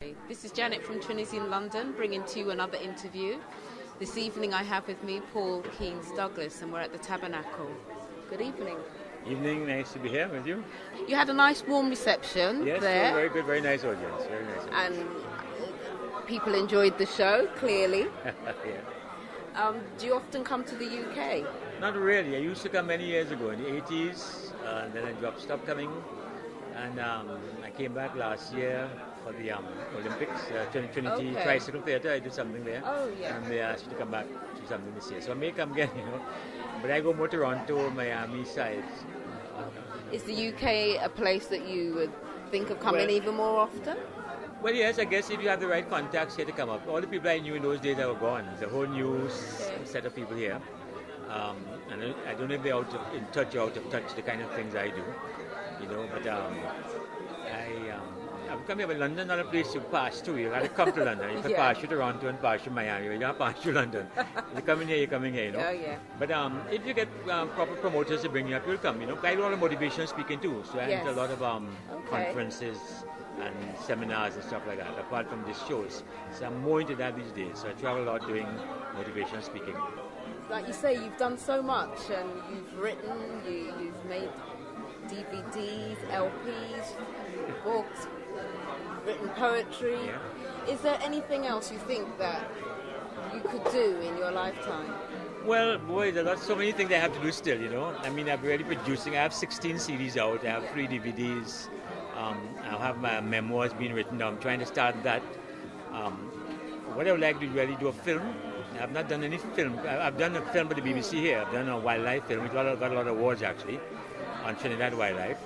This is Janet from Trinity in London, bringing to you another interview. This evening I have with me Paul Keynes-Douglas, and we're at the Tabernacle. Good evening. Evening, nice to be here with you. You had a nice warm reception Yes, there. very good, very nice audience. Very nice audience. And people enjoyed the show, clearly. Yeah. Do you often come to the UK? Not really. I used to come many years ago in the 80s, then I stopped coming, and I came back last year for the Olympics, Trinity Okay. Tricycle Theatre. I did something there. Oh, yeah. And they asked me to come back to something this year. So I may come again, But I go more Toronto, Miami side. Is the UK a place that you would think of coming Well- even more often? Well, yes, I guess if you have the right contacts here to come up. All the people I knew in those days are gone. The whole new set of people here. And I don't know if they're in touch or out of touch, the kind of things I do. But I've come here, but London not a place to pass through. You got to come to London. You can Yeah. pass through Toronto and pass through Miami. You don't pass through London. You're coming here, Oh, yeah. But if you get proper promoters to bring you up, you'll come, I do a lot of motivational speaking too. So I went to a lot of conferences and seminars and stuff like that, apart from these shows. So I'm more into that these days. So I travel a lot doing motivational speaking. Like you say, you've done so much, and you've written, you've made DVDs, LPs, books, written poetry. Yeah. Is there anything else you think that you could do in your lifetime? Well, boy, so many things I have to do still, I mean, I'm already producing. I have 16 CDs out. I have 3 DVDs. I have my memoirs being written down. I'm trying to start that. What I would like to really do a film. I've not done any film. I've done a film for the BBC here. I've done a wildlife film. It got a lot of awards, actually, on Trinidad Wildlife.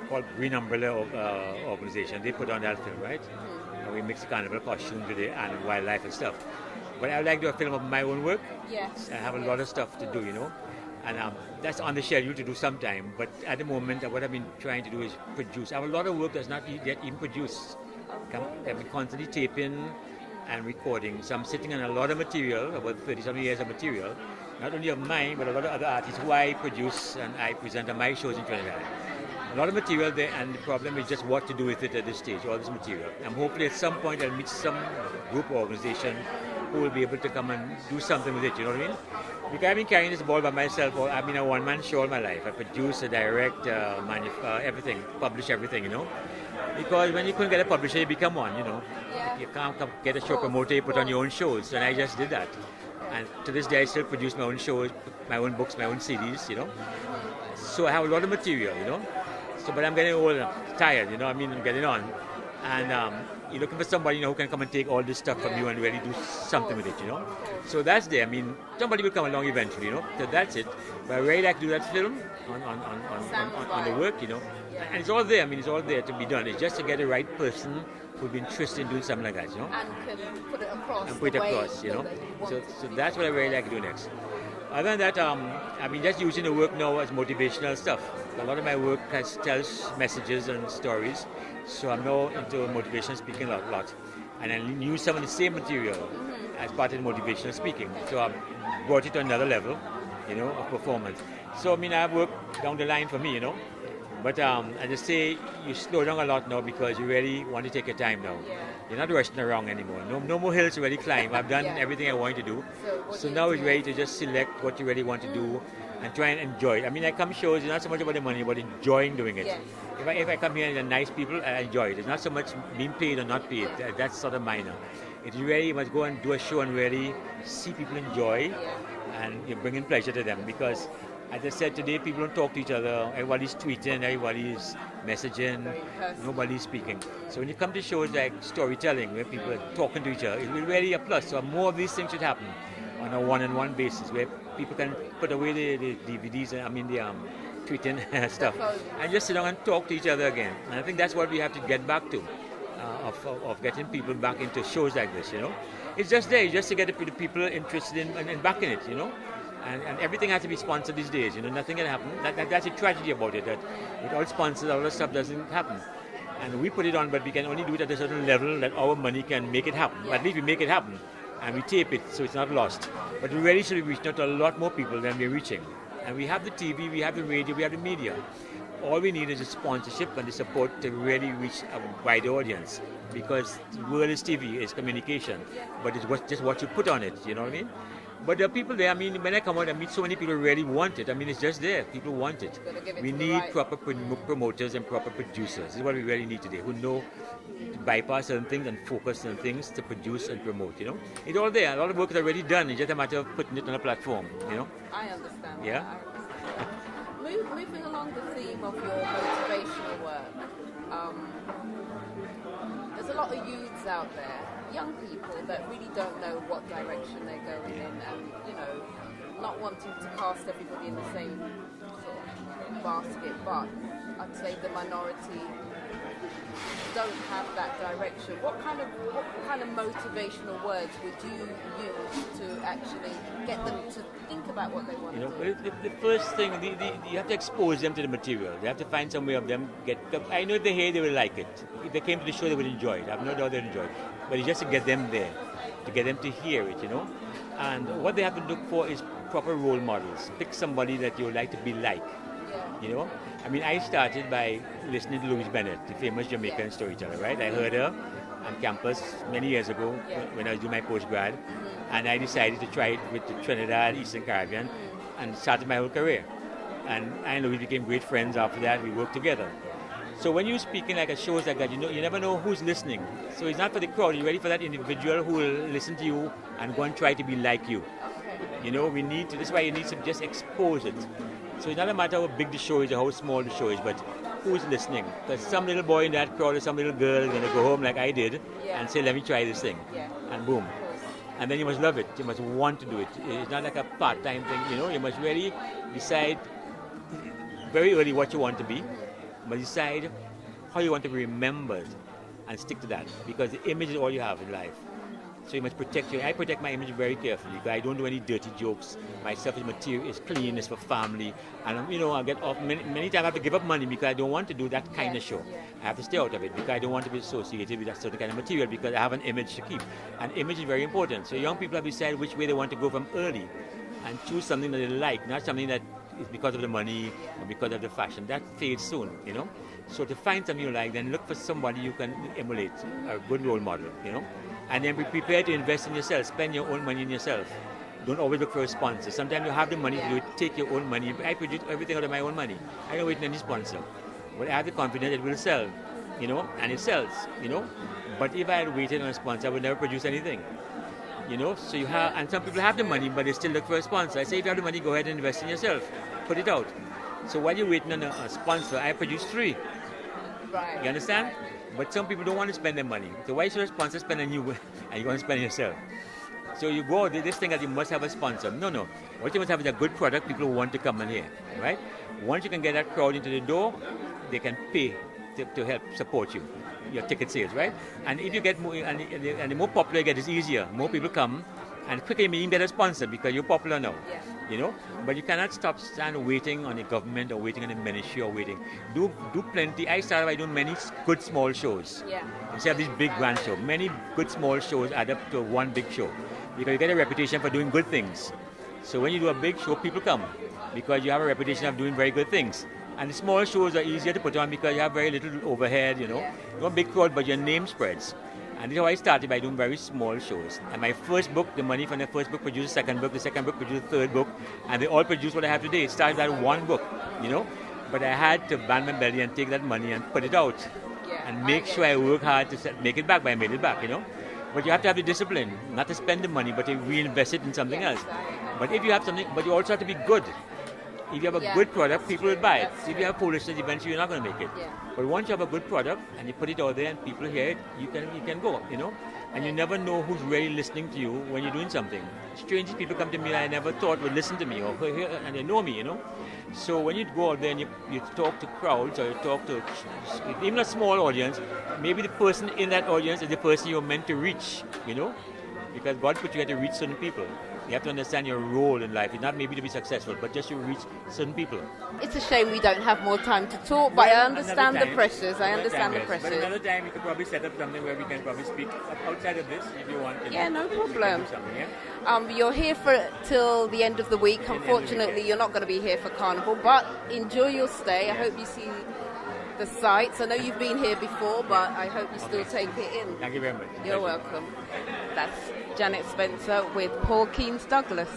Called Green Umbrella Organization. They put on that film, right? And we mix carnival costumes with it and wildlife and stuff. But I would like to do a film of my own work. Yes. I have a lot of stuff to do, And that's on the schedule to do sometime. But at the moment, what I've been trying to do is produce. I have a lot of work that's not yet even produced. I've been constantly taping and recording. So I'm sitting on a lot of material, about 30-something years of material. Not only of mine, but a lot of other artists who I produce and I present on my shows in Trinidad. A lot of material there, and the problem is just what to do with it at this stage, all this material. I'm hopefully at some point I'll meet some group or organization who will be able to come and do something with it, you know what I mean? Because I've been carrying this ball by myself, or I've been a one-man show all my life. I produce, I direct, everything, publish everything, Because when you couldn't get a publisher, you become one, Yeah. You can't get a show promoter, you put on your own shows, and I just did that. And to this day, I still produce my own shows, my own books, my own CDs, So I have a lot of material, So, but I'm getting old, tired, I'm getting on. And you're looking for somebody, who can come and take all this stuff from you and really do something with it, So that's there. I mean, somebody will come along eventually, So that's it. But I really like to do that film on the work, And it's all there. I mean, it's all there to be done. It's just to get the right person who'd be interested in doing something like that, And can put it across. And put it across, So that's what I really like to do next. Other than that, I've been just using the work now as motivational stuff. A lot of my work tells messages and stories, so I'm now into motivational speaking a lot. And I use some of the same material as part of motivational speaking. So I've brought it to another level, of performance. So, I have work down the line for me, But I just say you slow down a lot now because you really want to take your time now. Yeah. You're not rushing around anymore. No more hills to really climb. I've done everything I wanted to do. So now it's ready to just select what you really want to do and try and enjoy it. I come shows, it's not so much about the money, but enjoying doing it. Yes. If I come here and they're nice people, I enjoy it. It's not so much being paid or not paid. That's sort of minor. It's really, you must go and do a show and really see people enjoy and you're bringing pleasure to them because as I said today, people don't talk to each other. Everybody's tweeting, everybody's messaging, nobody's speaking. So when you come to shows like storytelling, where people are talking to each other, it will really a plus. So more of these things should happen on a one-on-one basis, where people can put away the DVDs, the tweeting stuff, and just sit down and talk to each other again. And I think that's what we have to get back to, of getting people back into shows like this. It's just there, just to get the people interested in backing it. And everything has to be sponsored these days. Nothing can happen. That's a tragedy about it. That with all sponsors, all that stuff doesn't happen. And we put it on, but we can only do it at a certain level that our money can make it happen. At least we make it happen, and we tape it so it's not lost. But we really should be reaching out to a lot more people than we're reaching. And we have the TV, we have the radio, we have the media. all we need is a sponsorship and the support to really reach a wider audience. Because the world is TV, it's communication, but it's just what you put on it, you know what I mean? But there are people there, I mean, when I come out, I meet so many people who really want it. I mean, it's just there. People want it. We need proper promoters and proper producers. This is what we really need today, who know to bypass certain things and focus on things to produce and promote, you know? It's all there. A lot of work is already done. It's just a matter of putting it on a platform, you know? I understand. Yeah? Moving along the theme of your motivational work, there's a lot of youths out there, young people that really don't know what direction they're going in, and not wanting to cast everybody in the same sort of basket, but I'd say the minority don't have that direction. What kind of motivational words would you use to actually get them to think about what they want to do? The first thing, you have to expose them to the material. They have to find some way of them I know if they hear, they will like it. If they came to the show, they would enjoy it. I have no doubt they'd enjoy it. But it's just to get them there, to get them to hear it, And what they have to look for is proper role models. Pick somebody that you would like to be like. I mean, I started by listening to Louise Bennett, the famous Jamaican storyteller, right? I heard her on campus many years ago when I was doing my postgrad, and I decided to try it with the Trinidad, Eastern Caribbean, and started my whole career. And I and Louise became great friends after that. We worked together. So when you're speaking like at shows like that, you never know who's listening. So it's not for the crowd. You're ready for that individual who will listen to you and go and try to be like you. We need to. That's why you need to just expose it. So it's not a matter how big the show is or how small the show is, but who's listening. Because some little boy in that crowd or some little girl is going to go home like I did and say, let me try this thing. And boom. And then you must love it. You must want to do it. It's not like a part-time thing, You must really decide very early what you want to be, but decide how you want to be remembered and stick to that. Because the image is all you have in life. So you must protect I protect my image very carefully because I don't do any dirty jokes. My self-material is clean, it's for family. And, I get off, many times I have to give up money because I don't want to do that kind of show. I have to stay out of it because I don't want to be associated with that certain kind of material because I have an image to keep. And image is very important. So young people have decided which way they want to go from early and choose something that they like, not something that is because of the money or because of the fashion. That fades soon, So to find something you like, then look for somebody you can emulate, a good role model, And then be prepared to invest in yourself. Spend your own money in yourself. Don't always look for a sponsor. Sometimes you have the money to do it. Take your own money. I produce everything out of my own money. I don't wait on any sponsor. But I have the confidence it will sell, and it sells, But if I had waited on a sponsor, I would never produce anything, So you have, and some people have the money, but they still look for a sponsor. I say if you have the money, go ahead and invest in yourself. Put it out. So while you're waiting on a sponsor, I produce 3. Right. You understand? But some people don't want to spend their money. So why should a sponsor spend on you and you want to spend on yourself? So you go, this thing that you must have a sponsor. No. What you must have is a good product people who want to come and hear, right? Once you can get that crowd into the door, they can pay to help support you, your ticket sales, right? And if you get more, and the more popular you get, it's easier. More people come, and quickly you even get a sponsor because you're popular now. But you cannot stand waiting on the government or waiting on the ministry or waiting. Do plenty. I started by doing many good small shows. Instead of these big grand shows. Many good small shows add up to one big show. Because you get a reputation for doing good things. So when you do a big show, people come. Because you have a reputation of doing very good things. And the small shows are easier to put on because you have very little overhead, You don't have a big crowd, but your name spreads. And this is how I started, by doing very small shows. And my first book, the money from the first book produced the second book produced the third book, and they all produce what I have today. It started at one book, But I had to band my belly and take that money and put it out. And make sure I work hard to make it back, but I made it back, But you have to have the discipline, not to spend the money, but to reinvest it in something else. But if you have something, but you also have to be good. If you have a good product, people will buy it. If you have foolishness, eventually you're not going to make it. But once you have a good product and you put it out there and people hear it, you can go, And you never know who's really listening to you when you're doing something. Strange people come to me that I never thought would listen to me or hear, and they know me, So when you go out there and you talk to crowds or you talk to even a small audience, maybe the person in that audience is the person you're meant to reach, Because God put you here to reach certain people. You have to understand your role in life. It's not maybe to be successful, but just to reach certain people. It's a shame we don't have more time to talk, but I understand the Another time. pressures. I Another understand time, the yes. But pressures. another time we could probably set up something where we can probably speak outside of this if you want. Yeah, no We can problem. do something, yeah? You're here for till the end of the week. Till the end of the Unfortunately, week, yeah. you're not going to be here for Carnival, but enjoy your stay. I hope you see the sights. I know you've been here before, but I hope you still take it in. Thank you very much. You're Pleasure. welcome. That's Janet Spencer with Paul Keynes Douglas.